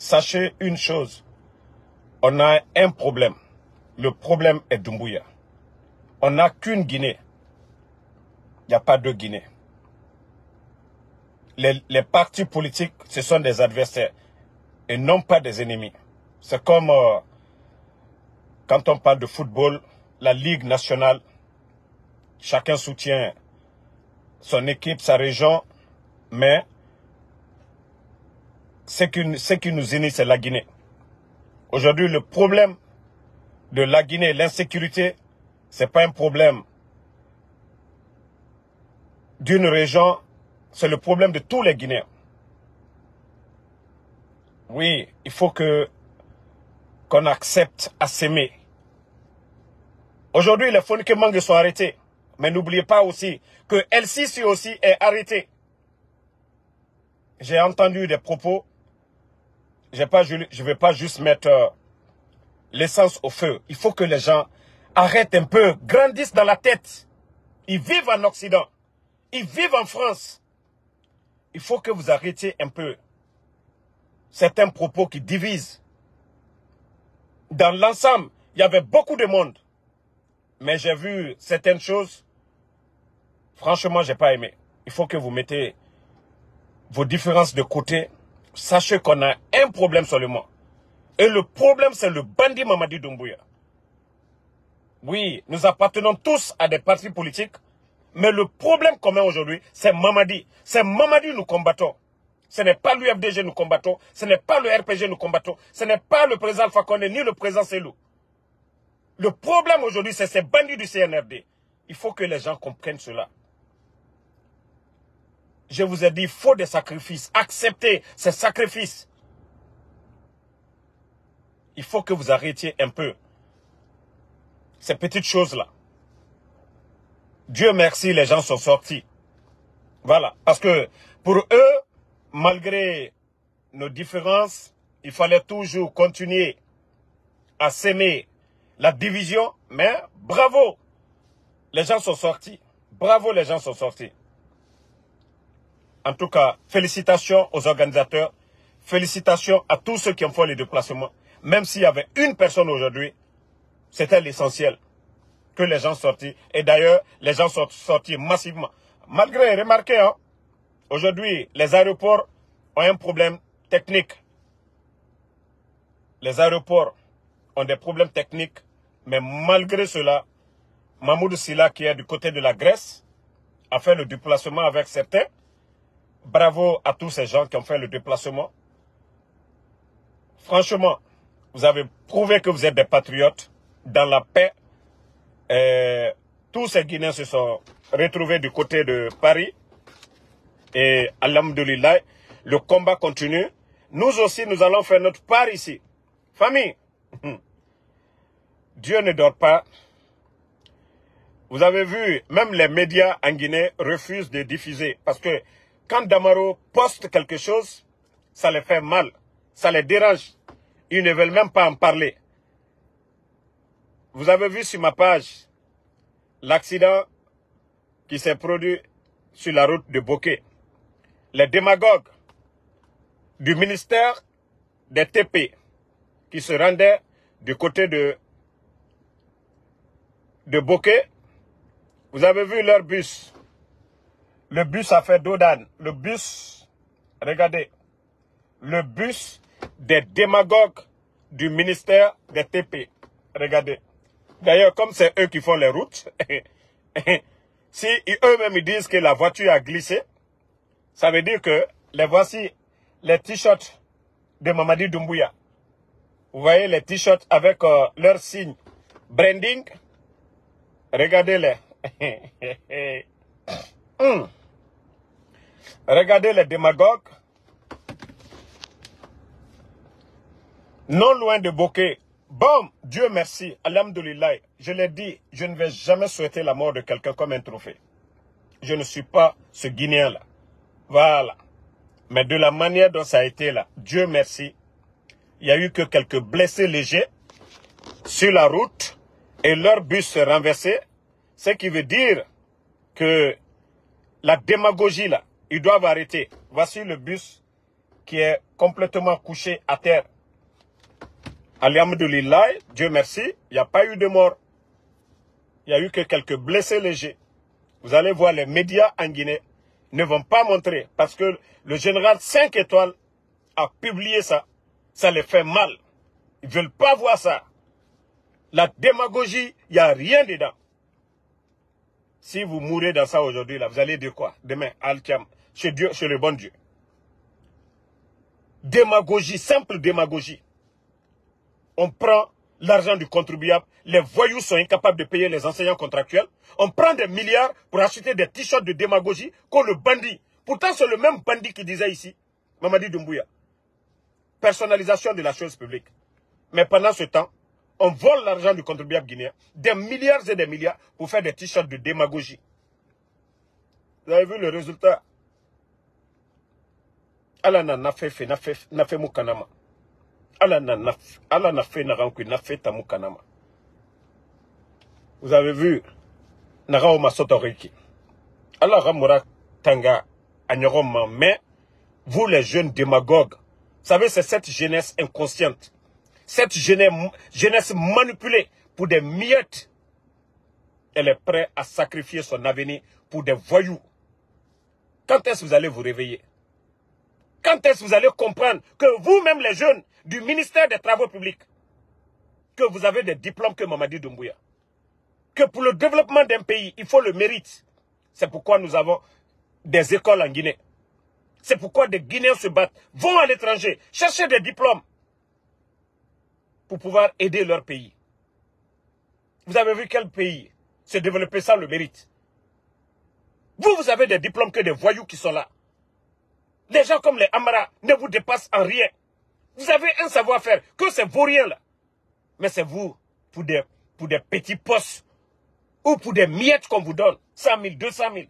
sachez une chose, on a un problème. Le problème est Doumbouya. On n'a qu'une Guinée. Il n'y a pas deux Guinées. Les partis politiques, ce sont des adversaires et non pas des ennemis. C'est comme quand on parle de football, la Ligue nationale, chacun soutient son équipe, sa région, mais ce qui nous unit, c'est la Guinée. Aujourd'hui, le problème de la Guinée, l'insécurité, ce n'est pas un problème d'une région, c'est le problème de tous les Guinéens. Oui, il faut qu'on accepte à s'aimer. Aujourd'hui, les Fonike Mange sont arrêtés. Mais n'oubliez pas aussi que El-Sisi aussi est arrêté. J'ai entendu des propos. Je ne vais pas juste mettre l'essence au feu. Il faut que les gens arrêtent un peu, grandissent dans la tête. Ils vivent en Occident. Ils vivent en France. Il faut que vous arrêtiez un peu certains propos qui divisent. Dans l'ensemble, il y avait beaucoup de monde. Mais j'ai vu certaines choses. Franchement, je n'ai pas aimé. Il faut que vous mettez vos différences de côté. Sachez qu'on a un problème seulement. Et le problème, c'est le bandit Mamadi Doumbouya. Oui, nous appartenons tous à des partis politiques. Mais le problème commun aujourd'hui, c'est Mamadi. C'est Mamadi nous combattons. Ce n'est pas l'UFDG nous combattons. Ce n'est pas le RPG nous combattons. Ce n'est pas le président Alpha Condé ni le président Selou. Le problème aujourd'hui, c'est ces bandits du CNRD. Il faut que les gens comprennent cela. Je vous ai dit, il faut des sacrifices. Acceptez ces sacrifices. Il faut que vous arrêtiez un peu ces petites choses-là. Dieu merci, les gens sont sortis. Voilà. Parce que pour eux, malgré nos différences, il fallait toujours continuer à s'aimer la division. Mais bravo, les gens sont sortis. Bravo, les gens sont sortis. En tout cas, félicitations aux organisateurs. Félicitations à tous ceux qui ont fait les déplacements. Même s'il y avait une personne aujourd'hui, c'était l'essentiel. Que les gens sortent. Et d'ailleurs, les gens sont sortis massivement. Malgré, remarquez, hein, aujourd'hui, les aéroports ont un problème technique. Les aéroports ont des problèmes techniques. Mais malgré cela, Mahmoud Silla, qui est du côté de la Grèce, a fait le déplacement avec certains. Bravo à tous ces gens qui ont fait le déplacement. Franchement, vous avez prouvé que vous êtes des patriotes dans la paix. Tous ces Guinéens se sont retrouvés du côté de Paris. Et alhamdoulilah, le combat continue. Nous aussi, nous allons faire notre part ici. Famille, Dieu ne dort pas. Vous avez vu, même les médias en Guinée refusent de diffuser. Parce que quand Damaro poste quelque chose, ça les fait mal. Ça les dérange. Ils ne veulent même pas en parler. Vous avez vu sur ma page l'accident qui s'est produit sur la route de Bokeh. Les démagogues du ministère des TP qui se rendaient du côté de Bokeh. Vous avez vu leur bus. Le bus a fait dos d'âne. Le bus, regardez, le bus des démagogues du ministère des TP. Regardez. D'ailleurs, comme c'est eux qui font les routes, si eux-mêmes ils disent que la voiture a glissé, ça veut dire que les voici les t-shirts de Mamadi Doumbouya. Vous voyez les t-shirts avec leur signe branding. Regardez-les. Regardez les démagogues. Non loin de Bokeh. Bon, Dieu merci, alhamdoulilah. Je l'ai dit, je ne vais jamais souhaiter la mort de quelqu'un comme un trophée. Je ne suis pas ce Guinéen-là. Voilà. Mais de la manière dont ça a été là, Dieu merci, il n'y a eu que quelques blessés légers sur la route et leur bus s'est renversé. Ce qui veut dire que la démagogie là, ils doivent arrêter. Voici le bus qui est complètement couché à terre. Alhamdoulilah, Dieu merci, il n'y a pas eu de mort. Il n'y a eu que quelques blessés légers. Vous allez voir, les médias en Guinée ne vont pas montrer, parce que le général 5 étoiles a publié ça. Ça les fait mal. Ils ne veulent pas voir ça. La démagogie, il n'y a rien dedans. Si vous mourrez dans ça aujourd'hui, là, vous allez dire quoi? Demain, Al-Kiam, chez Dieu, chez le bon Dieu. Démagogie, simple démagogie. On prend l'argent du contribuable, les voyous sont incapables de payer les enseignants contractuels. On prend des milliards pour acheter des t-shirts de démagogie comme le bandit. Pourtant, c'est le même bandit qui disait ici, Mamadi Doumbouya. Personnalisation de la chose publique. Mais pendant ce temps, on vole l'argent du contribuable guinéen, des milliards et des milliards, pour faire des t-shirts de démagogie. Vous avez vu le résultat? Allah n'a fait moukanama. Allah n'a fait narankou, n'a fait tamoukanama. Vous avez vu? Naraoma sotoriki. Allah ramura tanga agnoroma. Mais, vous les jeunes démagogues, vous savez, c'est cette jeunesse inconsciente. Cette jeunesse manipulée pour des miettes. Elle est prête à sacrifier son avenir pour des voyous. Quand est-ce que vous allez vous réveiller? Quand est-ce que vous allez comprendre que vous-même les jeunes du ministère des Travaux publics, que vous avez des diplômes que Mamadi Doumbouya, que pour le développement d'un pays, il faut le mérite. C'est pourquoi nous avons des écoles en Guinée. C'est pourquoi des Guinéens se battent, vont à l'étranger, chercher des diplômes pour pouvoir aider leur pays. Vous avez vu quel pays se développer sans le mérite? Vous avez des diplômes que des voyous qui sont là. Les gens comme les Amara ne vous dépassent en rien. Vous avez un savoir-faire, que c'est vaurien là. Mais c'est vous, pour des petits postes, ou pour des miettes qu'on vous donne, 100 000, 200 000.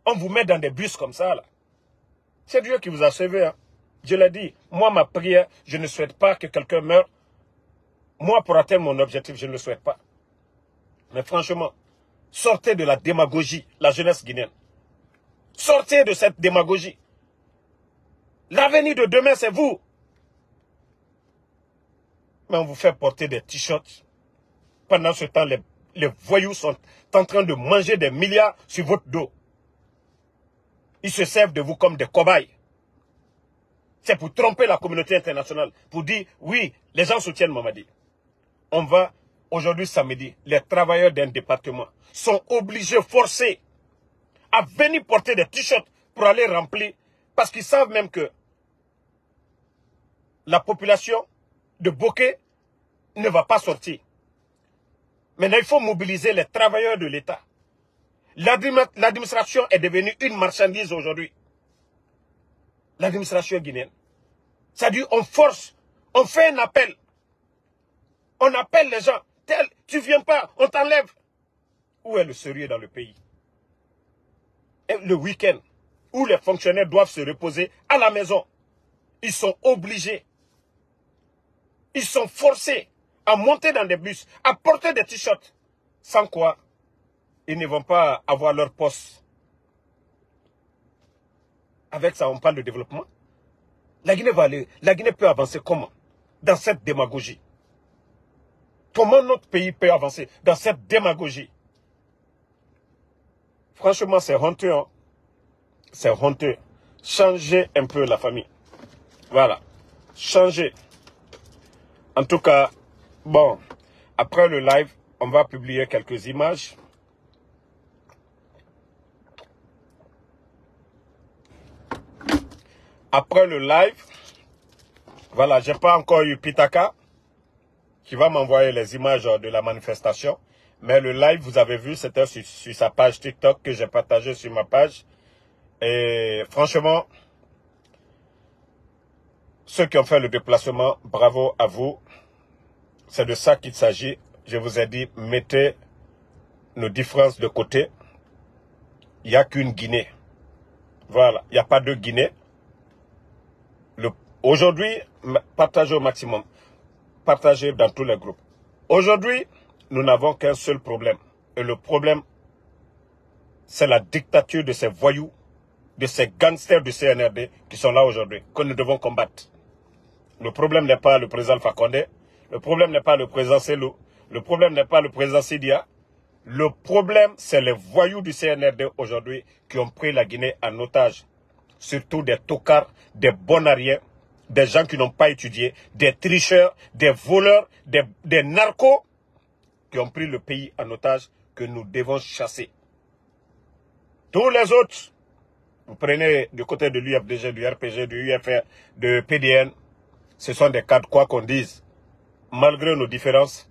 On vous met dans des bus comme ça là. C'est Dieu qui vous a sauvé. Hein. Je l'ai dit, moi ma prière, je ne souhaite pas que quelqu'un meure. Moi pour atteindre mon objectif, je ne le souhaite pas. Mais franchement, sortez de la démagogie, la jeunesse guinéenne. Sortez de cette démagogie. L'avenir de demain, c'est vous. Mais on vous fait porter des t-shirts. Pendant ce temps, les voyous sont en train de manger des milliards sur votre dos. Ils se servent de vous comme des cobayes. C'est pour tromper la communauté internationale. Pour dire, oui, les gens soutiennent Mamadi. On va, aujourd'hui samedi, les travailleurs d'un département sont obligés, forcés, à venir porter des t-shirts pour aller remplir. Parce qu'ils savent même que la population de Boké ne va pas sortir. Maintenant, il faut mobiliser les travailleurs de l'État. L'administration est devenue une marchandise aujourd'hui. L'administration guinéenne. C'est-à-dire, on force, on fait un appel. On appelle les gens. Tel, tu ne viens pas, on t'enlève. Où est le sérieux dans le pays? Et le week-end, où les fonctionnaires doivent se reposer à la maison, ils sont obligés. Ils sont forcés à monter dans des bus, à porter des t-shirts. Sans quoi, ils ne vont pas avoir leur poste. Avec ça, on parle de développement. La Guinée peut avancer comment? Dans cette démagogie. Comment notre pays peut avancer dans cette démagogie? Franchement, c'est honteux. Hein? C'est honteux. Changez un peu la famille. Voilà. Changez. En tout cas, bon, après le live, on va publier quelques images. Après le live, voilà, j'ai pas encore eu Pitaka qui va m'envoyer les images de la manifestation. Mais le live, vous avez vu, c'était sur sa page TikTok que j'ai partagé sur ma page. Et franchement, ceux qui ont fait le déplacement, bravo à vous. C'est de ça qu'il s'agit. Je vous ai dit, mettez nos différences de côté. Il n'y a qu'une Guinée. Voilà, il n'y a pas de Guinée. Aujourd'hui, partagez au maximum. Partagez dans tous les groupes. Aujourd'hui, nous n'avons qu'un seul problème. Et le problème, c'est la dictature de ces voyous, de ces gangsters du CNRD qui sont là aujourd'hui, que nous devons combattre. Le problème n'est pas le président Alpha Condé, le problème n'est pas le président Selou, le problème n'est pas le président Sidia. Le problème, c'est les voyous du CNRD aujourd'hui qui ont pris la Guinée en otage. Surtout des tocards, des bonariens, des gens qui n'ont pas étudié, des tricheurs, des voleurs, des narcos qui ont pris le pays en otage que nous devons chasser. Tous les autres, vous prenez du côté de l'UFDG, du RPG, du UFR, de PDN, ce sont des cadres, quoi qu'on dise. Malgré nos différences,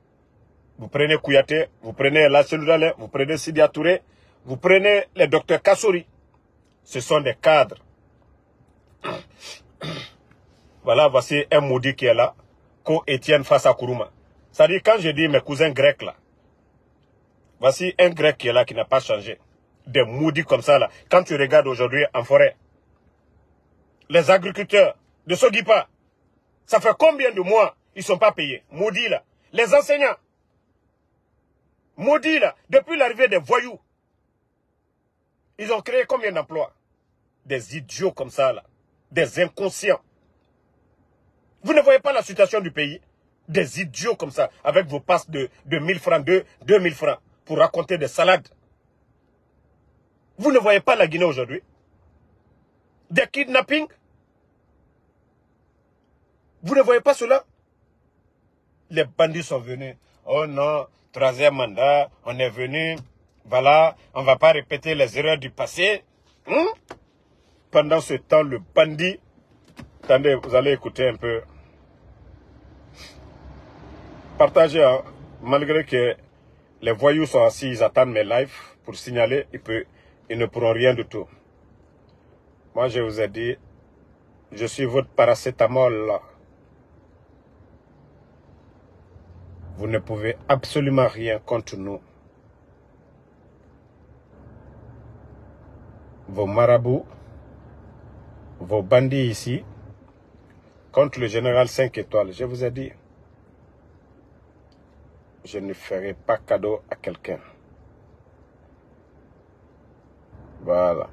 vous prenez Kouyaté, vous prenez Lasselou Dalé, vous prenez Sidia Touré, vous prenez les docteurs Kassouri. Ce sont des cadres. Voilà, voici un maudit qui est là, Ko-Étienne face à Kourouma. C'est-à-dire, quand je dis mes cousins grecs là, voici un grec qui est là, qui n'a pas changé. Des maudits comme ça là. Quand tu regardes aujourd'hui en forêt, les agriculteurs de Sogipa, ça fait combien de mois ils ne sont pas payés? Maudits là. Les enseignants, maudits là, depuis l'arrivée des voyous, ils ont créé combien d'emplois? Des idiots comme ça là, des inconscients. Vous ne voyez pas la situation du pays? Des idiots comme ça, avec vos passes de 1000 francs, 2000 francs, pour raconter des salades. Vous ne voyez pas la Guinée aujourd'hui? Des kidnappings? Vous ne voyez pas cela? Les bandits sont venus. Oh non, troisième mandat, on est venu. Voilà, on ne va pas répéter les erreurs du passé. Pendant ce temps, le bandit... Attendez, vous allez écouter un peu. Partagez, hein, malgré que les voyous sont assis, ils attendent mes lives pour signaler, ils ne pourront rien du tout. Moi, je vous ai dit, je suis votre paracétamol. Vous ne pouvez absolument rien contre nous. Vos marabouts, vos bandits ici, contre le général 5 étoiles, je vous ai dit, je ne ferai pas cadeau à quelqu'un. Voilà.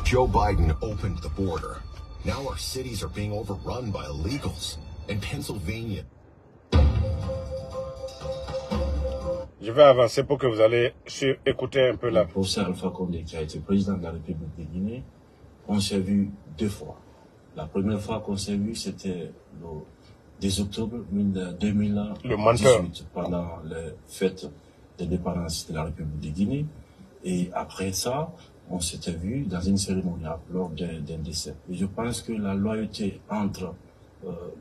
Joe Biden opened the border. Now our cities are being overrun by illegals. In Pennsylvania. Je vais avancer pour que vous allez écouter un peu là. Le professeur Alpha Condé, qui a été président de la République de Guinée, on s'est vu 2 fois. La première fois qu'on s'est vu, c'était le 10 octobre 2018, pendant les fêtes d'indépendance de la République de Guinée. Et après ça, on s'était vu dans une cérémonie lors d'un décès. Et je pense que la loyauté entre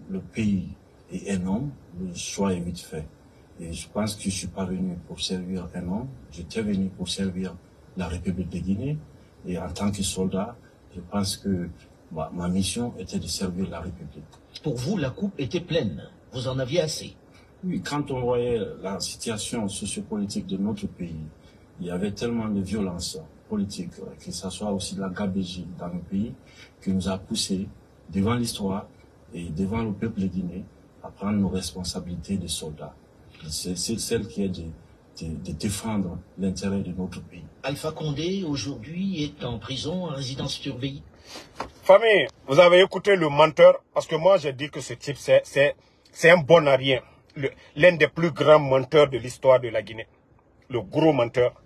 le pays et un homme, le choix est vite fait. Et je pense que je suis pas venu pour servir un homme, j'étais venu pour servir la République de Guinée. Et en tant que soldat, je pense que ma mission était de servir la République. Pour vous, la coupe était pleine. Vous en aviez assez. Oui, quand on voyait la situation sociopolitique de notre pays, il y avait tellement de violence politique, que ce soit aussi de la gabegie dans le pays, qui nous a poussé devant l'histoire et devant le peuple de Guinée à prendre nos responsabilités de soldats. C'est celle qui est de défendre l'intérêt de notre pays. Alpha Condé, aujourd'hui, est en prison, en résidence surveillée. Famille, vous avez écouté le menteur, parce que moi j'ai dit que ce type c'est un bon à rien. L'un des plus grands menteurs de l'histoire de la Guinée. Le gros menteur,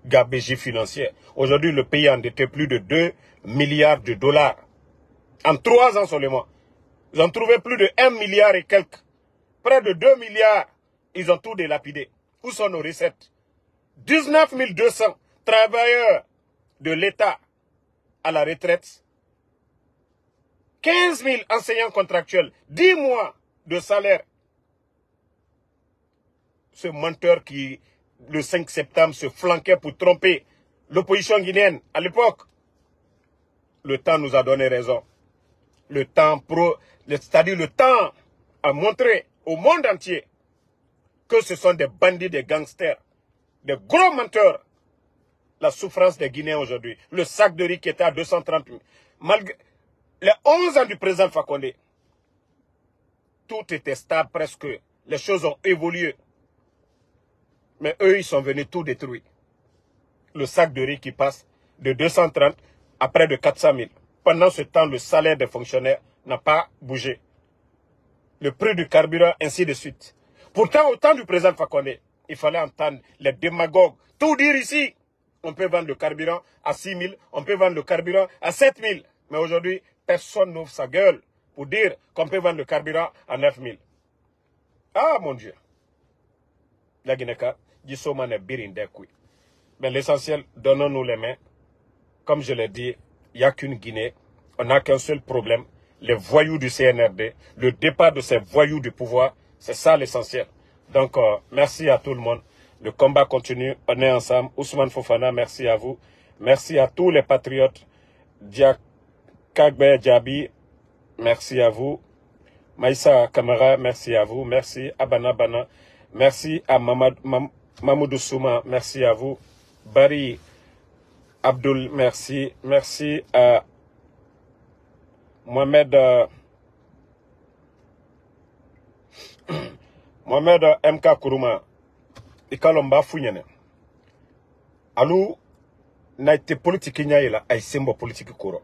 gabégie financière. Aujourd'hui, le pays a endetté plus de 2 milliards de dollars. En 3 ans seulement. Ils ont trouvé plus de 1 milliard et quelques. Près de 2 milliards. Ils ont tout délapidé. Où sont nos recettes? 19 200 travailleurs de l'État à la retraite. 15 000 enseignants contractuels. 10 mois de salaire. Ce menteur qui, le 5 septembre, se flanquait pour tromper l'opposition guinéenne à l'époque. Le temps nous a donné raison. Le temps c'est-à-dire le temps a montré au monde entier que ce sont des bandits, des gangsters, des gros menteurs. La souffrance des Guinéens aujourd'hui. Le sac de riz qui était à 230 000. Malgré les 11 ans du président Fakonde, tout était stable presque. Les choses ont évolué. Mais eux, ils sont venus tout détruire. Le sac de riz qui passe de 230, à près de 400 000. Pendant ce temps, le salaire des fonctionnaires n'a pas bougé. Le prix du carburant, ainsi de suite. Pourtant, au temps du président Fakonde, il fallait entendre les démagogues tout dire ici. On peut vendre le carburant à 6 000, on peut vendre le carburant à 7 000. Mais aujourd'hui, personne n'ouvre sa gueule pour dire qu'on peut vendre le carburant à 9 000. Ah, mon Dieu. La Guinée-Ka, mais l'essentiel, donnons-nous les mains. Comme je l'ai dit, il n'y a qu'une Guinée. On n'a qu'un seul problème. Les voyous du CNRD, le départ de ces voyous du pouvoir, c'est ça l'essentiel. Donc, merci à tout le monde. Le combat continue. On est ensemble. Ousmane Fofana, merci à vous. Merci à tous les patriotes. Kagbe Djabi, merci à vous. Maïssa Kamara, merci à vous. Merci Abana Bana. Merci à Mamoudou Souma, merci à vous. Bari Abdul, merci. Merci à Mohamed MK Kourouma. Ikalomba Founyane. Alou, na été politique nya ay sembo politique koro.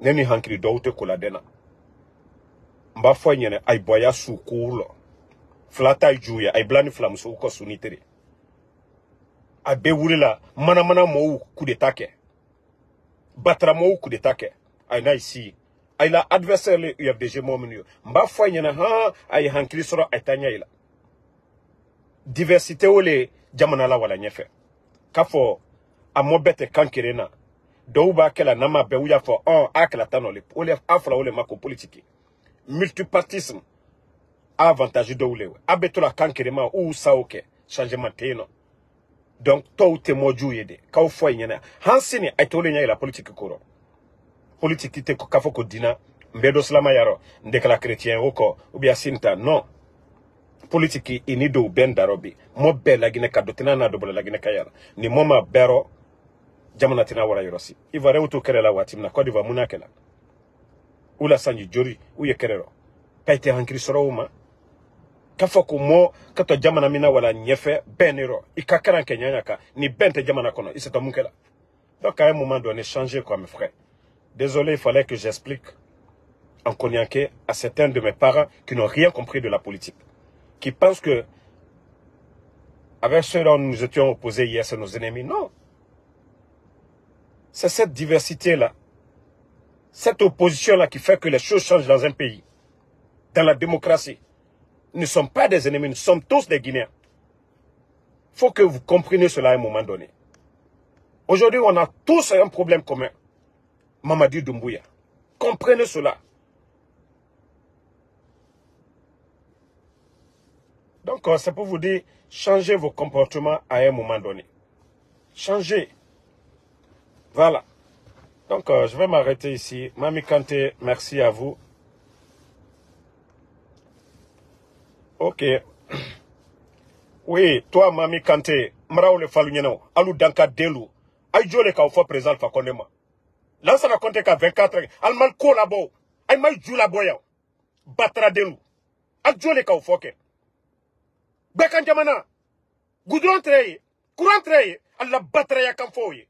Neni hankiri doute kola dena. Mba Founyane ay boya sou kourlo. Flata juya ay blani flamso ko sunitere. A be wulila mana mo coup d'état ke. Batra mo coup d'état ke. Ay na ici. Ay la adversaire le UFDG momenu. Mba Founyane ha ay hankiri soro ay tanya ila. Diversité ou les jamanala wala nyefe. Kafo a mobete kankirena. Douba kela nama be uya fo on akela tanole. Ole afla ole mako politique. Multipartisme. Avantage de oulewe. Abetola kankirema ou saoke. Changement teno. Donc, to te moju yede. Kao fwa nyana. Hansini aitole nya la politique koro. Politique te kafo ko dina. Mbedo slama yaro. Ndekala chrétien oko. Ubia sinta. Non. Politique inido ben darobi. Mo be la Guinée kadotina na dobola la Guinée kayara. Ni moma bero. Jamana tina wara yorosi. Ivare utu kerela watimna. Kwa diva munakela. Ula sanji jori. Uye kerero. Paite hankiri soro uma. Kafoko mo kato jamana mina wala nyefe benero ikakara kenyanyaka ni bente jamana kono iseto munkela. Donc à un moment donné changer quoi mes frères. Désolé, il fallait que j'explique en cognaqué à certains de mes parents qui n'ont rien compris de la politique, qui pensent que avec ceux dont nous étions opposés hier c'est nos ennemis. Non. C'est cette diversité là, cette opposition là qui fait que les choses changent dans un pays, dans la démocratie. Nous ne sommes pas des ennemis, nous sommes tous des Guinéens. Il faut que vous compreniez cela à un moment donné. Aujourd'hui, on a tous un problème commun. Mamadi Doumbouya. Comprenez cela. Donc, c'est pour vous dire, changez vos comportements à un moment donné. Changez. Voilà. Donc, je vais m'arrêter ici. Mami Kanté, merci à vous. Ok. Oui, toi, Mami Kanté, Mrao le Falunyano, Alou Danka Delu, Aïdjo le Kaufo présent Fakonema. Là, ça n'a compté qu'à 24 ans. Almal Kolabo, Aïmal Djoulaboya, Batra Delu, Aïdjo le Kaufo ke. Bekan Jamana, Goudron Treye, Courant Treye, Allah Batra ya Kamfoye.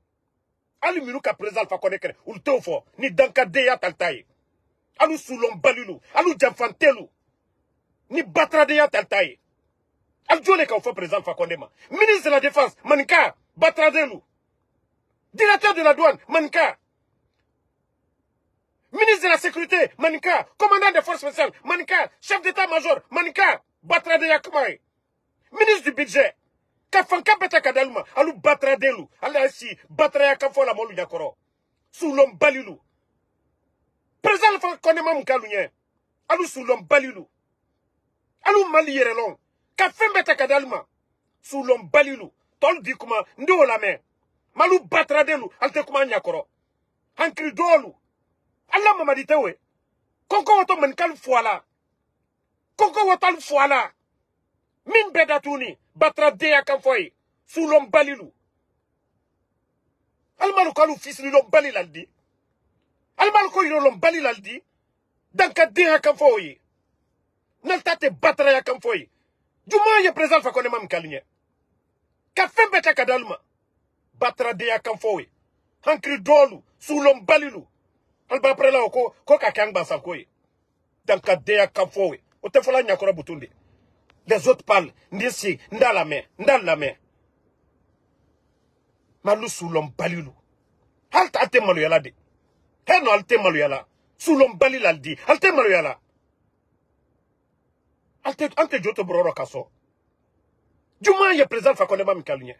Alou Minuka présent Fakonekere, ou le Teufo, ni Danka Deya Taltaye. Alou Soulom Balulu, Alou Djamfantelu. Ni Batradeya Taltaye. Aljole ka fait président Fakondema. Ministre de la Défense, Manka, Batradelu. Directeur de la douane, Manka. Ministre de la Sécurité, Manka. Commandant des forces spéciales, Manka. Chef d'état-major, Manka, Batradeya Kamae. Ministre du budget, Kafanka Beta Kadaluma, Alou Batradelu. Allah si, Batraya Kafo la Molu Yakoro. Soulom Balilou. Président Fakondema Moukalouyen. Alou Soulom Balilou. Alou Mali Yerelon, Kafem Beta Kadalma, sous l'homme Balilou, Tol di kuma, Ndo la main, Malou Batradelu, Alte kuma Nyakoro, Hankri Dolu, Allah Mamaditewe, Koko Wato Menkal Fouala, Koko Watal Fouala, Min Bedatouni, Batradea Kamfoy, sous l'homme Balilou, Almanou Kalou fils l'homme Balilaldi, Almanou Koyo l'homme Balilaldi, Dankadea Kamfoy. Naltate batra ya kamfoyi. Juma ya présent fa konema mkalinye. Ka fembe ta kadalma. Batra de ya kamfoyi. hankri dolu, soulom balilu. Alba prela oko, koka kang basankoye. Dans ka deya kafowe. Otefola nyakora butunde. Les autres parlent, ndisi, ndalame. Malu soulom balilu. Halt alte maluyala de. Heno alte maluyala. Soulom balil aldi. Alte maluyala. Ante joto broro kaso. Juma ye présent fa konema mikalunya.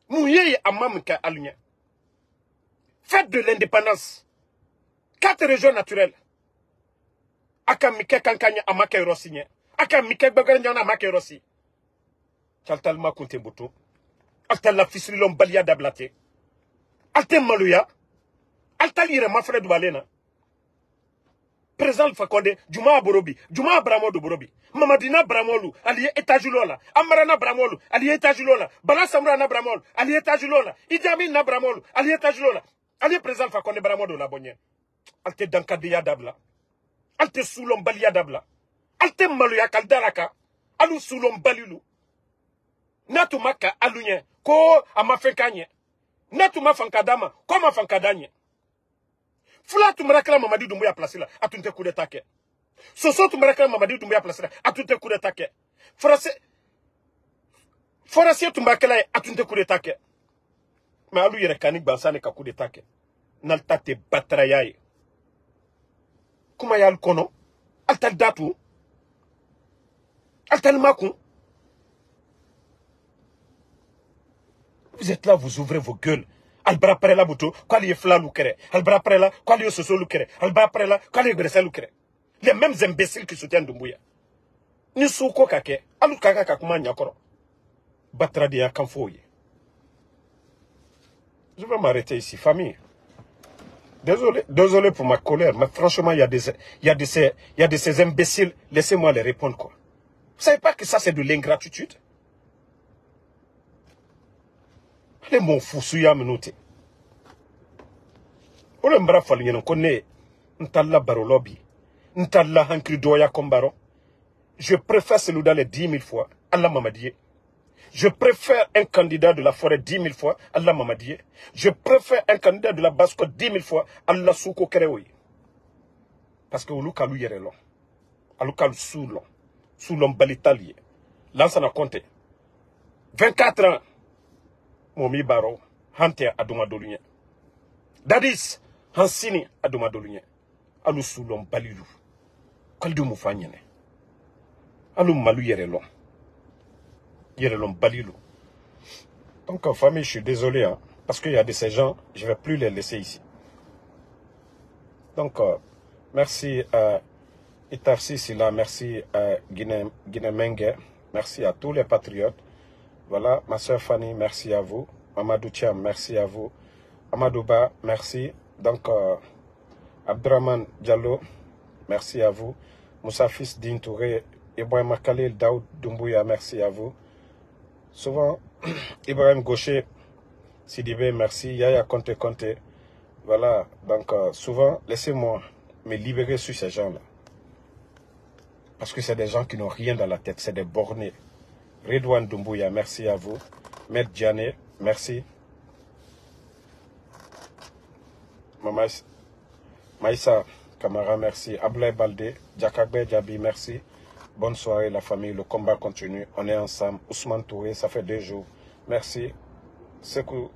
Mouye ye amma mikalunya. Fête de l'indépendance. 4 régions naturelles. Aka mike kankanya amake rosinye. Aka mike baganya amake rosi. Chaltal ma kunte butu. Altal la fisri lom balia dablate. Alte maluya. Altal ire ma frère Balena. Présent Fakonde, Juma Borobi, Juma Bramodo Borobi, Mamadina Bramolu, allié Etajulola, Amarana Bramolu, allié Etajulola, Bala Samrana Bramol, allié Etajulola, Idjamin na Bramolu, allié Etajulola, allié présent Fakonde Bramodo la bonne. Alte Dankadia Dabla, Alte Soulom Balia Dabla, Alte Maluya Kaldaraka, Alu Soulom Balilu, Natumaka Alunye, Ko Amafenkanye, Natuma Fankadama, Koma Fankadanye. Fula tumrakala Mamadi Doumbouya placé là, à tout un coup de taquet. Soso tumrakala Mamadi Doumbouya placé là, à tout un coup de taquet. Forasier tumrakala à tout un coup de taquet. Mais à lui, il y a canik bansane ka coup de taquet. Nalta te batrayaye. Comment y'a le kono? Altal datu? Altal makou? Vous êtes là, vous ouvrez vos gueules. Albra prela buto, kwali ye fla lukere. Albra prela, kwali ye soso lukere. Albra prela, kwali ye gressa lukere. Les mêmes imbéciles qui soutiennent Doumbouya. Ni souko kake, alu kaka kakuma nyakoro. Batradi ya kanfoye. Je vais m'arrêter ici, famille. Désolé pour ma colère, mais franchement, il y a de ces imbéciles. Laissez-moi les répondre, quoi. Vous savez pas que ça, c'est de l'ingratitude? Les mon foussouya menoute. Ole mbra falien connaît ntalla barolobi. Ntalla hankri doya kombaro. Je préfère celui dans les 10 000 fois. Allah Mamadiye. Je préfère un candidat de la forêt 10 000 fois. Allah Mamadiye. Je préfère un candidat de la Basco 10 000 fois. Allah Souko Kereoui. Parce que Oluka lui yere long. Aluka soulon. Soulon balitalier. Là, ça n'a compté. 24 ans. Momi Baro, Hante Aduma Dolunya. Dadis, Hansini Aduma Dolunya. Alu Soulom Balilu. Kaldu Moufanyene. Alu Malu Yerelon. Yerelon Balilu. Donc, en famille, je suis désolé, hein, parce qu'il y a de ces gens, je ne vais plus les laisser ici. Donc, merci à Itafsi Sila, merci à Guinémengue, merci à tous les patriotes. Voilà, ma soeur Fanny, merci à vous. Amadou Thiam, merci à vous. Amadouba, merci. Donc, Abdraman Diallo, merci à vous. Moussa Fils Din Touré, Ibrahim Khalil Daoud Doumbouya, merci à vous. Souvent, Ibrahim Gaucher, Sidibé, merci. Yaya Conte Conte. Voilà, donc souvent, laissez-moi me libérer sur ces gens-là. Parce que c'est des gens qui n'ont rien dans la tête, c'est des bornés. Redouane Doumbouya, merci à vous. Maître Diané, merci. Maïssa Kamara, merci. Ablaï Baldé, Djakagbe Djabi, merci. Bonne soirée la famille, le combat continue. On est ensemble. Ousmane Touré, ça fait 2 jours. Merci. Sekou